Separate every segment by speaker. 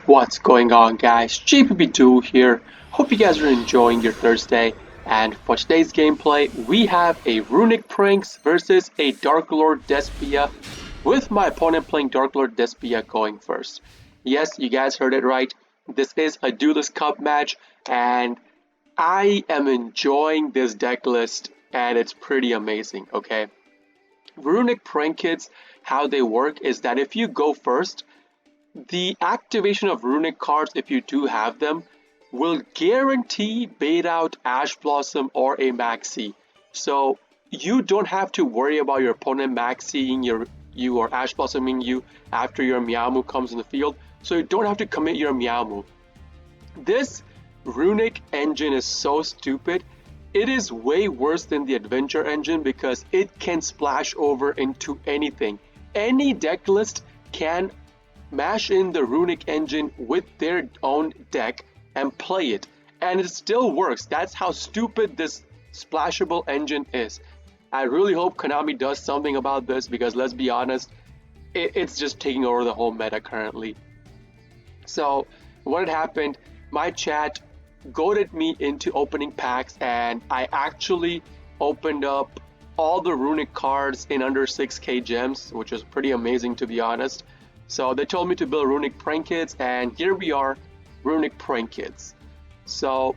Speaker 1: What's going on, guys? JPB2 here. Hope you guys are enjoying your Thursday. And for today's gameplay, we have a Runic Pranks versus a Darklord Despia, with my opponent playing Darklord Despia going first. Yes, you guys heard it right. This is a Duelist Cup match, and I am enjoying this deck list, and it's pretty amazing, okay? Runic Prank Kits, how they work is that if you go first, the activation of Runic cards, if you do have them, will guarantee bait out Ash Blossom or a Maxi. So you don't have to worry about your opponent Maxiing you or Ash Blossoming you after your Meowmoo comes in the field. So you don't have to commit your Meowmoo. This Runic engine is so stupid. It is way worse than the Adventure engine because it can splash over into anything. Any deck list can mash in the Runic engine with their own deck and play it, and it still works. That's how stupid this splashable engine is. I really hope Konami does something about this because let's be honest, it's just taking over the whole meta currently. So what had happened, my chat goaded me into opening packs, and I actually opened up all the Runic cards in under 6k gems, which is pretty amazing to be honest. So they told me to build Runic Prank Kits, and here we are, Runic Prank Kits. So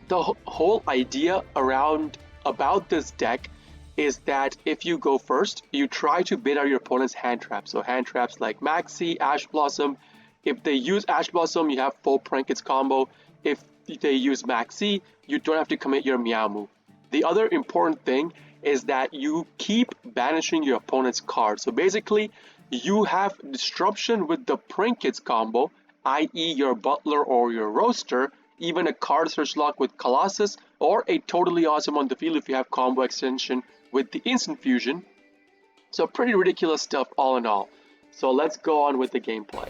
Speaker 1: the whole idea about this deck is that if you go first, you try to bait out your opponent's hand traps. So hand traps like Maxi, Ash Blossom. If they use Ash Blossom, you have full Prank Kits combo. If they use Maxi, you don't have to commit your Meowmoo. The other important thing is that you keep banishing your opponent's cards. So basically, you have disruption with the Prank Kits combo, i.e. your Butler or your Roaster, even a card search lock with Colossus, or a totally awesome on the field if you have combo extension with the Instant Fusion. So pretty ridiculous stuff all in all. So let's go on with the gameplay.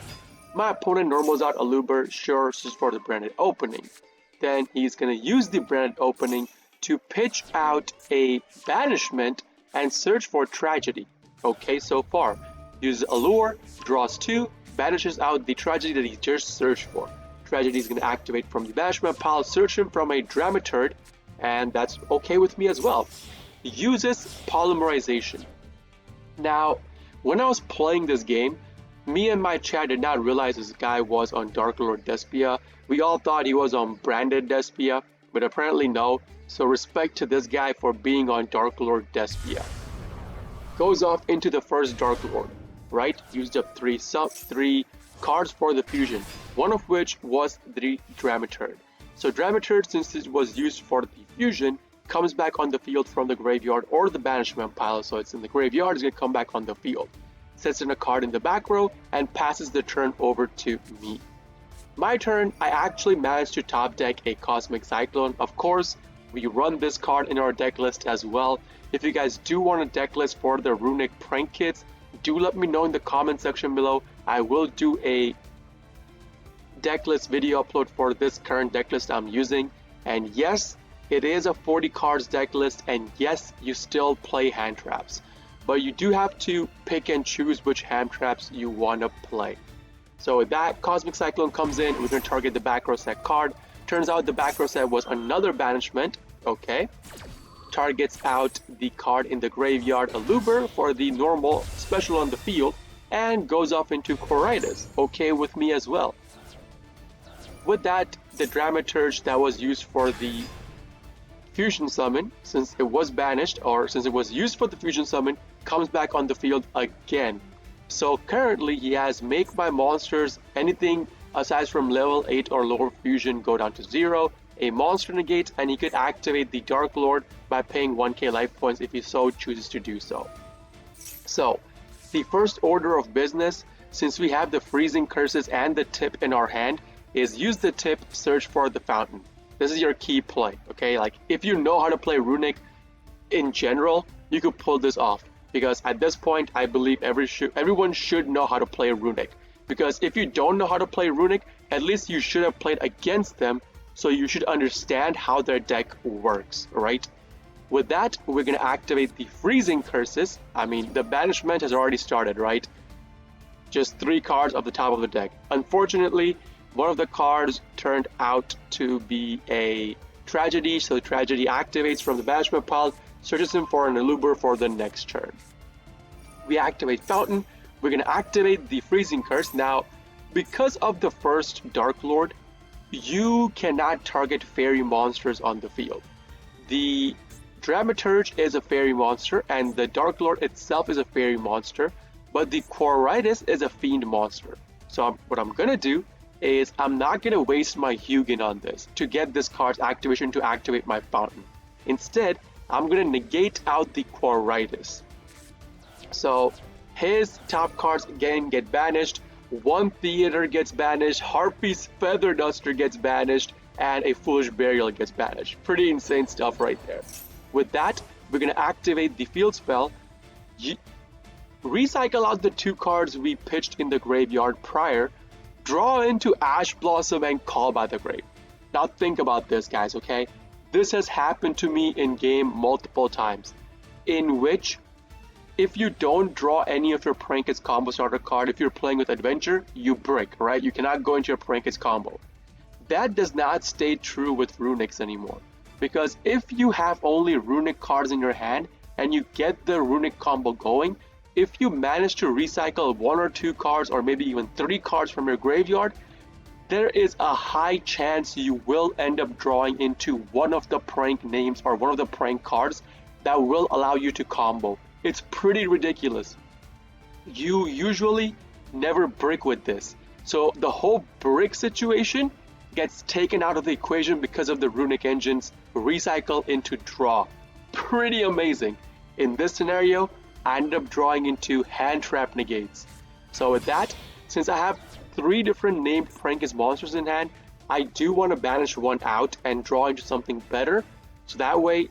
Speaker 1: My opponent normals out Aluber, sure, just for the branded opening. Then he's going to use the branded opening to pitch out a banishment and search for Tragedy. Okay, so far. Uses Allure, draws 2, banishes out the Tragedy that he just searched for. Tragedy is going to activate from the banishment pile, search him from a Dramaturg, and that's okay with me as well. He uses Polymerization. Now, when I was playing this game, me and my chat did not realize this guy was on Darklord Despia. We all thought he was on branded Despia, but apparently no. So respect to this guy for being on Darklord Despia. Goes off into the first Darklord. Right, used up three cards for the fusion, one of which was the Dramaturg. So Dramaturg, since it was used for the fusion, comes back on the field from the graveyard or the banishment pile. So it's in the graveyard, it's gonna come back on the field. Sets in a card in the back row and passes the turn over to me. My turn, I actually managed to top deck a Cosmic Cyclone. Of course, we run this card in our deck list as well. If you guys do want a deck list for the Runic Prank Kits, do let me know in the comment section below. I will do a deck list video upload for this current deck list I'm using. And yes, it is a 40 cards deck list, and yes, you still play hand traps. But you do have to pick and choose which hand traps you want to play. So with that, Cosmic Cyclone comes in, we're going to target the back row set card. Turns out the back row set was another banishment, okay. Targets out the card in the graveyard Aluber for the normal special on the field, and goes off into Coritis. Okay with me as well. With that, the Dramaturge that was used for the fusion summon, since it was banished, or since it was used for the fusion summon, comes back on the field again. So currently he has make my monsters anything aside from level 8 or lower fusion go down to 0. A monster negate, and he could activate the Darklord by paying 1k life points if he so chooses to do so. So, the first order of business, since we have the freezing curses and the tip in our hand, is use the tip, search for the fountain. This is your key play, okay? Like, if you know how to play Runic in general, you could pull this off. Because at this point, I believe everyone should know how to play Runic. Because if you don't know how to play Runic, at least you should have played against them, so you should understand how their deck works, right? With that, we're going to activate the freezing curses. I mean, the banishment has already started, right? just 3 cards off the top of the deck. Unfortunately, one of the cards turned out to be a tragedy, so the tragedy activates from the banishment pile, searches him for an Aluber for the next turn. We activate Fountain. We're going to activate the Freezing Curse. Now, because of the first Darklord, you cannot target fairy monsters on the field. The Dramaturge is a fairy monster, and the Darklord itself is a fairy monster, but the Quiritis is a fiend monster. So what I'm going to do is I'm not going to waste my Hugin on this to get this card's activation to activate my Fountain. Instead, I'm going to negate out the Quiritis. So his top cards again get banished, 1 Theater gets banished, Harpy's Feather Duster gets banished, and a Foolish Burial gets banished. Pretty insane stuff right there. With that, we're going to activate the field spell, recycle out the 2 cards we pitched in the graveyard prior, draw into Ash Blossom, and Call by the Grave. Now think about this, guys, okay? This has happened to me in game multiple times, in which if you don't draw any of your PRANKS combo starter card, if you're playing with Adventure, you break, right? You cannot go into your PRANKS combo. That does not stay true with Runics anymore. Because if you have only Runic cards in your hand and you get the Runic combo going, if you manage to recycle 1 or 2 cards or maybe even 3 cards from your graveyard, there is a high chance you will end up drawing into one of the prank names or one of the prank cards that will allow you to combo. It's pretty ridiculous. You usually never brick with this. So the whole brick situation gets taken out of the equation because of the Runic engine's recycle into draw. Pretty amazing. In this scenario, I ended up drawing into hand trap negates. So with that, since I have 3 different named PRANKS monsters in hand, I do want to banish one out and draw into something better. So that way,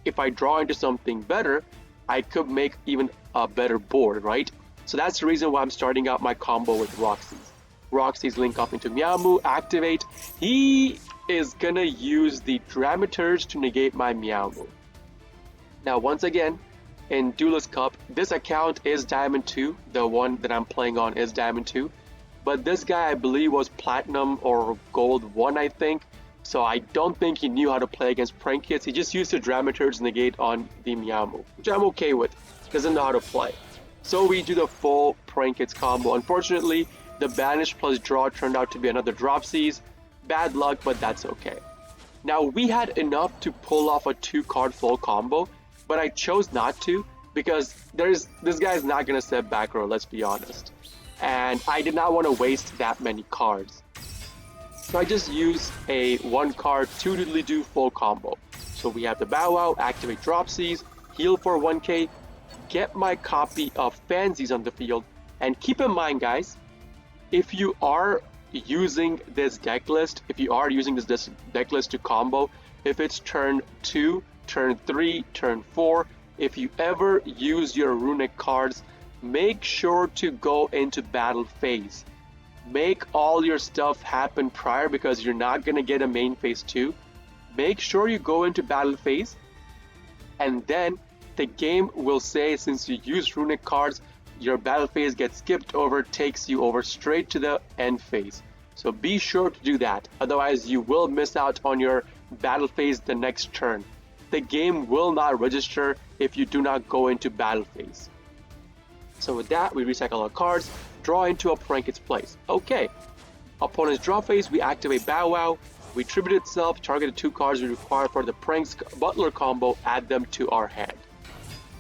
Speaker 1: if I draw into something better, I could make even a better board, right? So that's the reason why I'm starting out my combo with Roxy's. Roxy's link up into Meowmoo, activate. He is gonna use the Dramaturge to negate my Meowmoo. Now once again, in Duelist Cup, this account is Diamond 2, the one that I'm playing on is Diamond 2, but this guy I believe was Platinum or Gold 1 I think, so I don't think he knew how to play against Prank Kids. He just used the Dramaturge negate on the Meowmoo, which I'm okay with, doesn't know how to play. So we do the full Prank Kids combo. Unfortunately, the Banish plus Draw turned out to be another Dropsies. Bad luck, but that's okay. Now we had enough to pull off a 2-card full combo, but I chose not to because this guy's not gonna set back row, let's be honest. And I did not want to waste that many cards. So I just used a 1-card 2-doodly-doo full combo. So we have the Bow Wow, activate Dropsies, heal for 1k, get my copy of Fansies on the field, and keep in mind guys, if you are using this deck list, to combo, if it's turn 2, turn 3, turn 4, if you ever use your Runic cards, make sure to go into battle phase. Make all your stuff happen prior because you're not going to get a main phase 2. Make sure you go into battle phase, and then the game will say since you use Runic cards, your battle phase gets skipped over, takes you over straight to the end phase. So be sure to do that, otherwise you will miss out on your battle phase the next turn. The game will not register if you do not go into battle phase. So with that, we recycle our cards, draw into a Prank's place. Okay, opponent's draw phase, we activate Bow Wow, we tribute itself, target the 2 cards we require for the Pranks Butler combo, add them to our hand.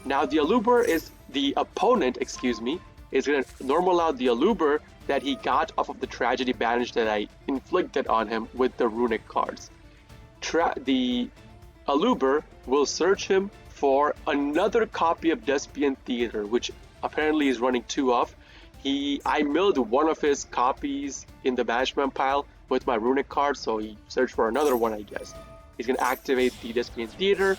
Speaker 1: Now the Aluber is, the opponent, is going to normal out the Aluber that he got off of the Tragedy Banish that I inflicted on him with the Runic cards. The Aluber will search him for another copy of Despian Theater, which apparently is running 2 of. I milled one of his copies in the banishment pile with my Runic card, so he searched for another one, I guess. He's going to activate the Despian Theater,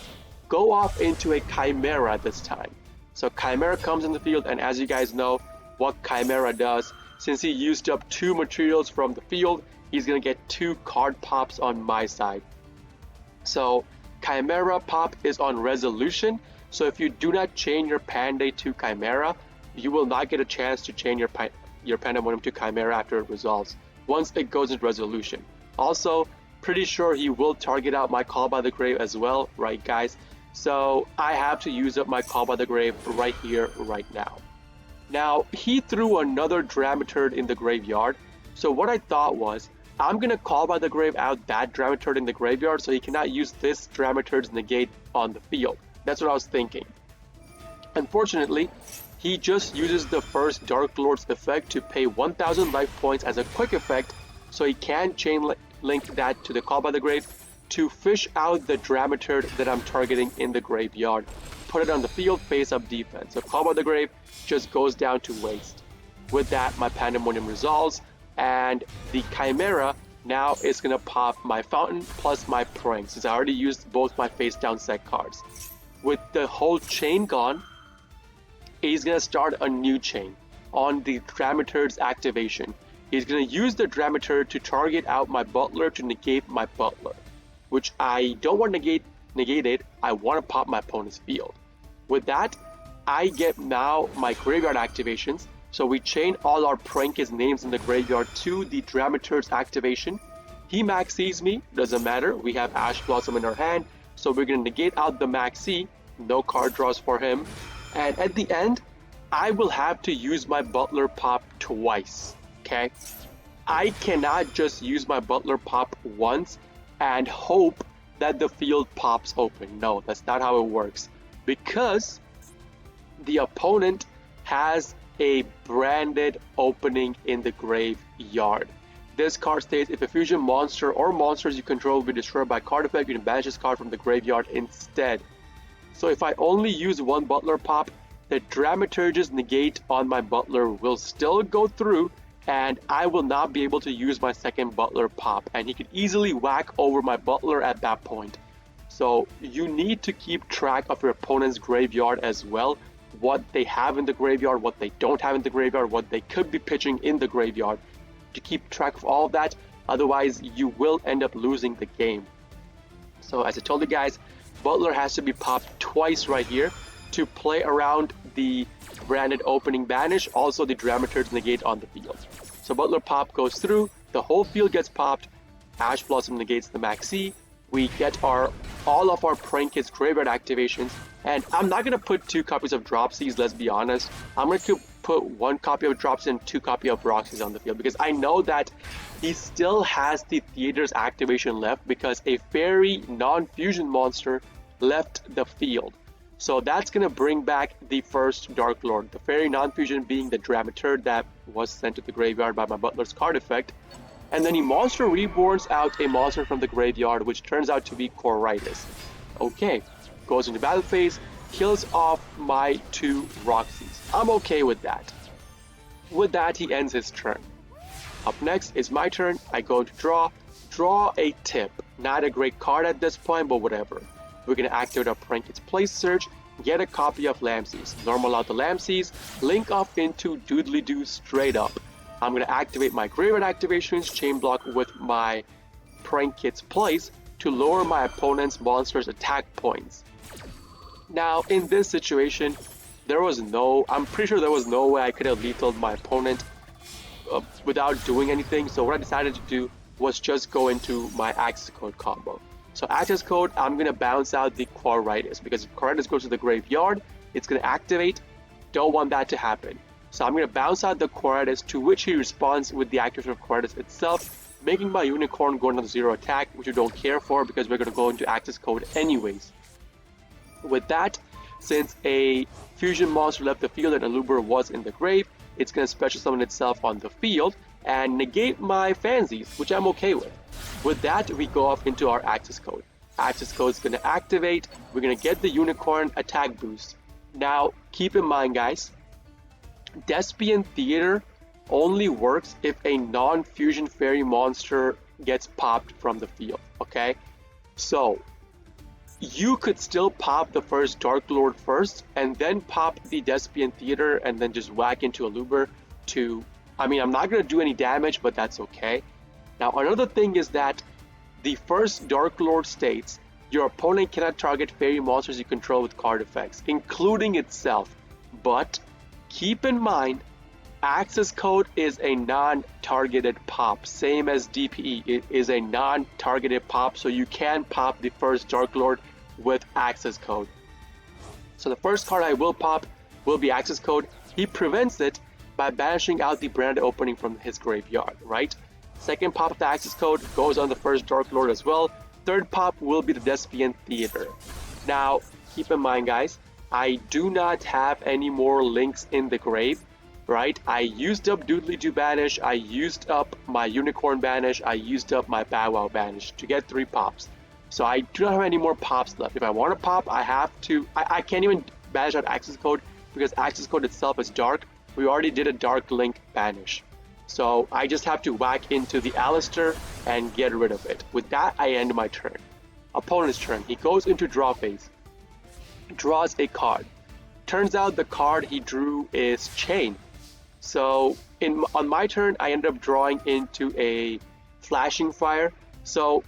Speaker 1: go off into a Chimera this time. So Chimera comes in the field, and as you guys know what Chimera does, since he used up 2 materials from the field, he's going to get 2 card pops on my side. So Chimera pop is on resolution, so if you do not chain your Panday to Chimera, you will not get a chance to chain your your Pandemonium to Chimera after it resolves, once it goes into resolution. Also, pretty sure he will target out my Call by the Grave as well, right guys? So I have to use up my Call by the Grave right here, right now. Now, he threw another Dramaturg in the graveyard, so what I thought was, I'm gonna Call by the Grave out that Dramaturg in the graveyard so he cannot use this Dramaturg's negate on the field. That's what I was thinking. Unfortunately, he just uses the first Darklord's effect to pay 1000 life points as a quick effect, so he can chain link that to the Call by the Grave to fish out the Dramaturg that I'm targeting in the graveyard. Put it on the field, face up defense. So Call by the Grave just goes down to waste. With that, my Pandemonium resolves, and the Chimera now is gonna pop my Fountain plus my Pranks, since I already used both my face down set cards. With the whole chain gone, he's gonna start a new chain on the Dramaturg's activation. He's gonna use the Dramaturg to target out my Butler to negate my Butler, which I don't want to negate it, I want to pop my opponent's field. With that, I get now my graveyard activations, so we chain all our Prank's names in the graveyard to the Dramaturg's activation. He maxes me, doesn't matter, we have Ash Blossom in our hand, so we're gonna negate out the maxi, no card draws for him, and at the end, I will have to use my Butler pop twice, okay? I cannot just use my Butler pop once and hope that the field pops open. No, that's not how it works, because the opponent has a branded opening in the graveyard. This card states, if a fusion monster or monsters you control will be destroyed by card effect, you can banish this card from the graveyard instead. So if I only use one Butler pop, the Dramaturg's negate on my Butler will still go through, and I will not be able to use my second Butler pop, and he could easily whack over my Butler at that point. So you need to keep track of your opponent's graveyard as well, what they have in the graveyard, what they don't have in the graveyard, what they could be pitching in the graveyard, to keep track of all of that, otherwise you will end up losing the game. So as I told you guys, Butler has to be popped twice right here to play around the branded opening banish, also the Dramaturg's negate on the field. So Butler pop goes through, the whole field gets popped, Ash Blossom negates the maxi, we get all of our Prank's graveyard activations, and I'm not gonna put 2 copies of Dropsies, let's be honest. I'm gonna put 1 copy of Dropsy and 2 copies of Roxy's on the field, because I know that he still has the Theater's activation left because a fairy non-fusion monster left the field. So that's gonna bring back the first Darklord, the fairy non-fusion being the Dramaturg that was sent to the graveyard by my Butler's card effect. And then he monster reborns out a monster from the graveyard, which turns out to be Coritis. Okay, goes into battle phase, kills off my 2 Roxys. I'm okay with that. With that, he ends his turn. Up next is my turn. I go to draw a tip. Not a great card at this point, but whatever. We're gonna activate our Prank's Place Search, get a copy of Lamses, normal out the Lamses, link off into Doodly Doo straight up. I'm gonna activate my graveyard activations, chain block with my Prank's Place to lower my opponent's monster's attack points. Now, in this situation, I'm pretty sure there was no way I could have lethaled my opponent without doing anything. So what I decided to do was just go into my Access Code combo. So Access Code, I'm gonna bounce out the Coritis, because if Coritis goes to the graveyard, it's gonna activate. Don't want that to happen. So I'm gonna bounce out the Coritis, to which he responds with the activation of Coritis itself, making my Unicorn go into 0 attack, which we don't care for because we're gonna go into Access Code anyways. With that, since a fusion monster left the field and Aluber was in the grave, it's going to special summon itself on the field and negate my Fansies, which I'm okay with. With that, we go off into our Access Code. Access Code is going to activate. We're going to get the Unicorn attack boost. Now, keep in mind, guys, Despian Theater only works if a non-fusion fairy monster gets popped from the field, okay? So, you could still pop the first Darklord first, and then pop the Despian Theater, and then just whack into Aluber to... I mean, I'm not going to do any damage, but that's okay. Now, another thing is that the first Darklord states, your opponent cannot target fairy monsters you control with card effects, including itself. But, keep in mind, access code is a non-targeted pop, same as DPE. It is a non-targeted pop, so you can pop the first Darklord with access code. So the first card I will pop will be access code. He prevents it by banishing out the branded opening from his graveyard, right? Second pop of the access code goes on the first Darklord as well. Third pop will be the Despian Theater. Now, keep in mind, guys, I do not have any more links in the grave, right? I used up Doodly Doo Banish, I used up my Unicorn Banish, I used up my Bow Wow Banish to get 3 pops. So I do not have any more pops left. If I want to pop, I have to... I can't even banish out access code because access code itself is dark. We already did a Dark Link banish. So I just have to whack into the Alistair and get rid of it. With that, I end my turn. Opponent's turn. He goes into draw phase. Draws a card. Turns out the card he drew is Chain. So on my turn, I ended up drawing into a Flashing Fire. So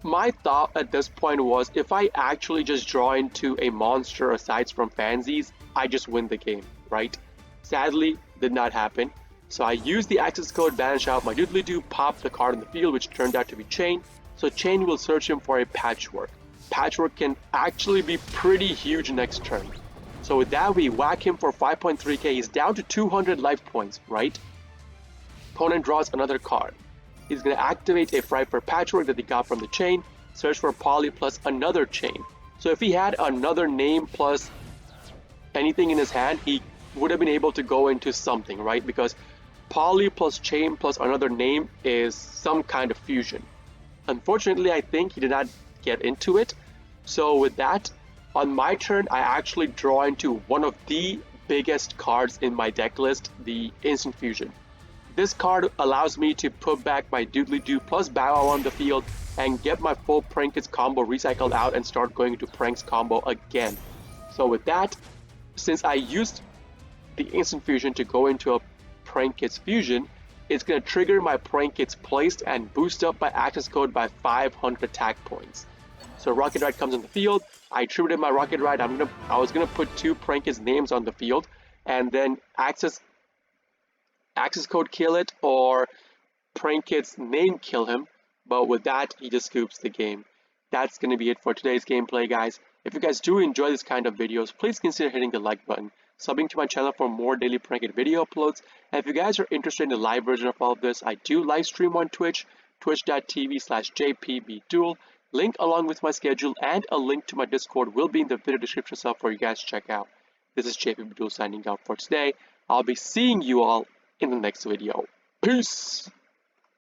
Speaker 1: my thought at this point was, if I actually just draw into a monster aside from Fansies, I just win the game, right? Sadly, did not happen. So I used the access code, banish out my Doodly Doo, pop the card in the field, which turned out to be Chain. So Chain will search him for a Patchwork. Patchwork can actually be pretty huge next turn. So with that, we whack him for 5.3k. He's down to 200 life points, right? Opponent draws another card. He's going to activate a Fright for Patchwork that he got from the Chain, search for Poly plus another Chain. So if he had another name plus anything in his hand, he would have been able to go into something, right? Because Poly plus Chain plus another name is some kind of fusion. Unfortunately, I think he did not get into it. So with that, on my turn, I actually draw into one of the biggest cards in my deck list, the Instant Fusion. This card allows me to put back my Doodly Doo plus Bow Wow on the field and get my full Prankets combo recycled out and start going into Pranks combo again. So with that, since I used the Instant Fusion to go into a Prankets fusion, it's going to trigger my Prankets placed and boost up my access code by 500 attack points. So Rocket Ride comes on the field. I tributed my Rocket Ride. I was gonna put 2 Prankets names on the field, and then access code kill it or Prankets name kill him. But with that, he just scoops the game. That's gonna be it for today's gameplay, guys. If you guys do enjoy this kind of videos, please consider hitting the like button, subbing to my channel for more daily Pranket video uploads. And if you guys are interested in the live version of all of this, I do live stream on Twitch, twitch.tv/jpbduel. Link along with my schedule and a link to my Discord will be in the video description so for you guys to check out. This is JPBduel signing out for today. I'll be seeing you all in the next video. Peace!